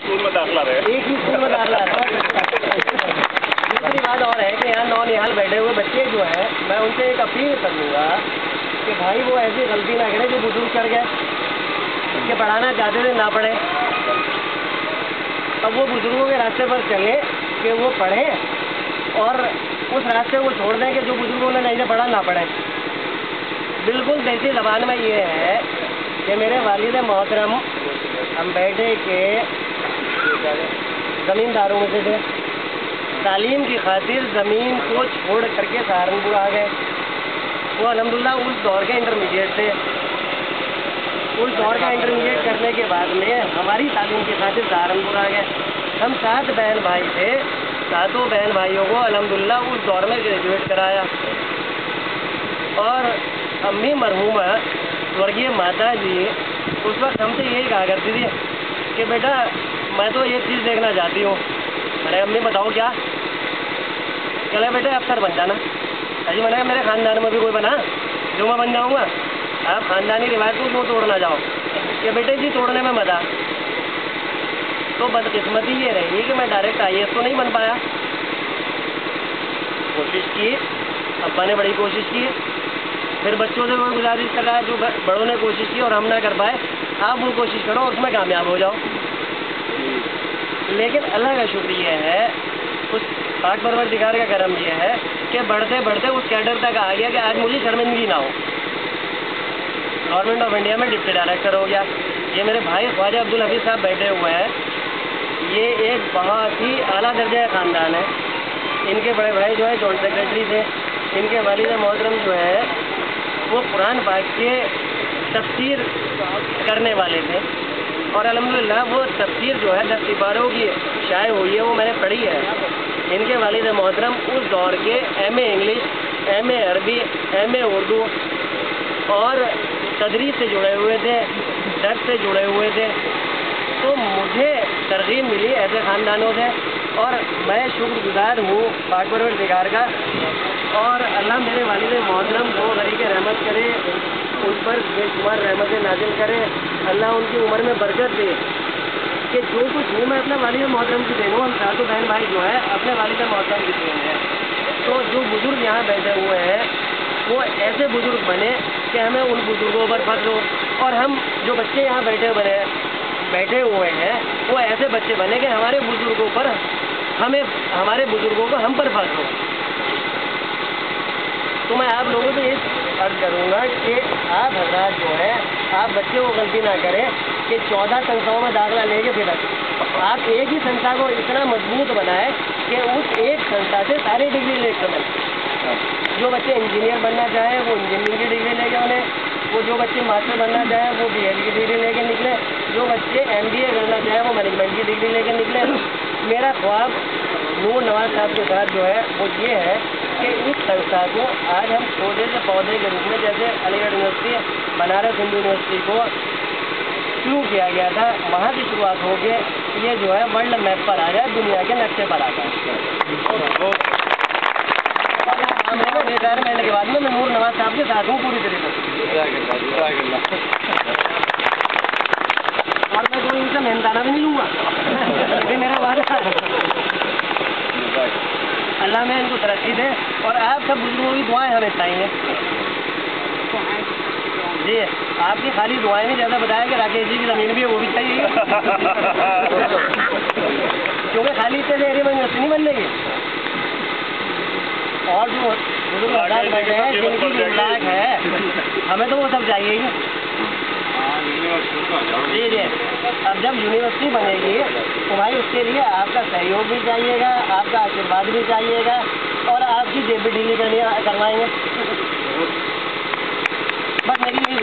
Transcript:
School में दाखला रहे, एक ही स्कूल में दाखला रहे। दूसरी बात और है कि यहाँ नौनिहाल बैठे हुए बच्चे जो है, मैं उनसे एक अपील करूँगा कि भाई वो ऐसी गलती ना करें जो बुजुर्ग कर गए, कि पढ़ाना चाहते थे ना पढ़े। अब वो बुजुर्गों के रास्ते पर चले कि वो पढ़ें और उस रास्ते को छोड़ दें कि जो बुजुर्गों ने नहीं पढ़ा ना पढ़े। बिल्कुल देसी ज़बान में ये है कि मेरे वालिद मोहतरम हम बैठे के ज़मींदारों में से थे, तालीम की खातिर ज़मीन को छोड़ करके सहारनपुर आ गए। वो अल्हम्दुलिल्लाह उस दौर के इंटरमीडिएट थे। उस दौर का इंटरमीडिएट करने के बाद में हमारी तालीम की खातिर सहारनपुर आ गए। हम 7 बहन भाई थे, 7 बहन भाइयों को अल्हम्दुलिल्लाह उस दौर में ग्रेजुएट कराया। और अम्मी मरहूमा स्वर्गीय माता जी उस वक्त हमसे यही कहा करती थी कि बेटा मैं तो ये चीज़ देखना चाहती हूँ। अरे अम्मी बताओ क्या? चले बेटे अफसर बन जाना। अजी मैंने मेरे ख़ानदान में भी कोई बना जो मैं बन जाऊँगा? आप ख़ानदानी रिवायत को क्यों तोड़ना जाओ? कि बेटे जी तोड़ने में मज़ा। तो बदकिस्मती ये रही कि मैं डायरेक्ट IAS तो नहीं बन पाया। कोशिश की, अब्बा ने बड़ी कोशिश की, फिर बच्चों से कोई गुजारिश कर रहा है, जो बड़ों ने कोशिश की और हम ना कर पाए, आप वो कोशिश करो उसमें कामयाब हो जाओ। लेकिन अल्लाह का शुक्रिया है, उस पाक परवरदिगार का करम ये है कि बढ़ते बढ़ते उस कैडर तक आ गया कि आज मुझे शर्मिंदगी ना हो। गवर्नमेंट ऑफ इंडिया में डिप्टी डायरेक्टर हो गया। ये मेरे भाई ख्वाजा अब्दुल हफीज़ साहब बैठे हुए हैं, ये एक बहुत ही आला दर्जा का ख़ानदान है। इनके बड़े भाई जो है जॉइंट सेक्रेटरी थे। इनके वालिद मोहतरम जो है वो कुरान पाक के तफसीर करने वाले थे और अल्हम्दुलिल्लाह वो तफसीर जो है 10 सिपारों की शाये हुई है, वो मैंने पढ़ी है। इनके वालिद मोहतरम उस दौर के MA इंग्लिश, MA अरबी, MA उर्दू और तदरीस से जुड़े हुए थे, दर्स से जुड़े हुए थे। तो मुझे तरगीब मिली ऐसे ख़ानदानों से और मैं शुक्रगुज़ार हूँ पाक परवरदिगार का। और अल्लाह मेरे वालिद मोहतरम को गरीक़ रहमत करे, उन पर बेशुमार रहमतें नाज़िल करे। अल्लाह उनकी उम्र में बरकत दे कि जो कुछ हूँ मैं अपने वालिद मोहतरम की देन हूँ। हम 7 बहन भाई जो है अपने वालिद मोहतरम की देन है। तो जो बुज़ुर्ग यहाँ बैठे हुए हैं वो ऐसे बुज़ुर्ग बने कि हमें उन बुज़ुर्गों पर फख्र हो। और हम जो बच्चे यहाँ बैठे हुए हैं वो ऐसे बच्चे बने कि हमारे बुज़ुर्गों पर हमारे बुज़ुर्गों को हम पर फख्र हो। तो मैं आप लोगों से ये अर्ज़ करूँगा कि आप हज़रात जो है आप बच्चे को गलती ना करें कि 14 संस्थाओं में दाखिला लेके फिर आप एक ही संस्था को इतना मजबूत बनाएं कि उस एक संस्था से सारी डिग्री ले सकें। जो बच्चे इंजीनियर बनना चाहें वो इंजीनियरिंग की डिग्री लेके उन्हें, वो जो बच्चे मास्टर बनना चाहें वो BEd की डिग्री लेके निकले, जो बच्चे MBA करना चाहें वो मैनेजमेंट की डिग्री लेके निकले। मेरा ख्वाब नूर नवाज साहब के साथ जो है वो ये है कि इस संस्था को आज हम छोटे से पौधे के रूप में, जैसे अलीगढ़ यूनिवर्सिटी, बनारस हिंदू यूनिवर्सिटी को शुरू किया गया था, वहाँ की शुरुआत हो के ये जो है वर्ल्ड मैप पर आ जाए, दुनिया के नक्शे पर आ जाए। रिटायरमेंट के बाद में मैं नूर नवाज साहब के साथ हूँ पूरी तरीके से। और मैं कोई उनसे मेहनताना भी नहीं लूँगा, ये मेरा वादा है। अल्लाह में इनको तरक्की दे और आप सब बुजुर्गों की दुआएं हमें चाहिए। जी आपकी खाली दुआएं भी ज़्यादा बताया कि राकेश जी की ज़मीन भी है वो भी चाहिए क्योंकि खाली इतने एरिया में यूनिवर्सिटी नहीं बन जाएगी। और जो बुजुर्ग आजाद बैठे हैं जिनकी इमलाक है हमें तो वो सब चाहिए ही। जी जी अब जब यूनिवर्सिटी बनेगी तो भाई उसके लिए आपका सहयोग भी चाहिएगा, आपका आशीर्वाद भी चाहिएगा और आपकी जेब भी ढीली करवाएंगे। बस मेरी यही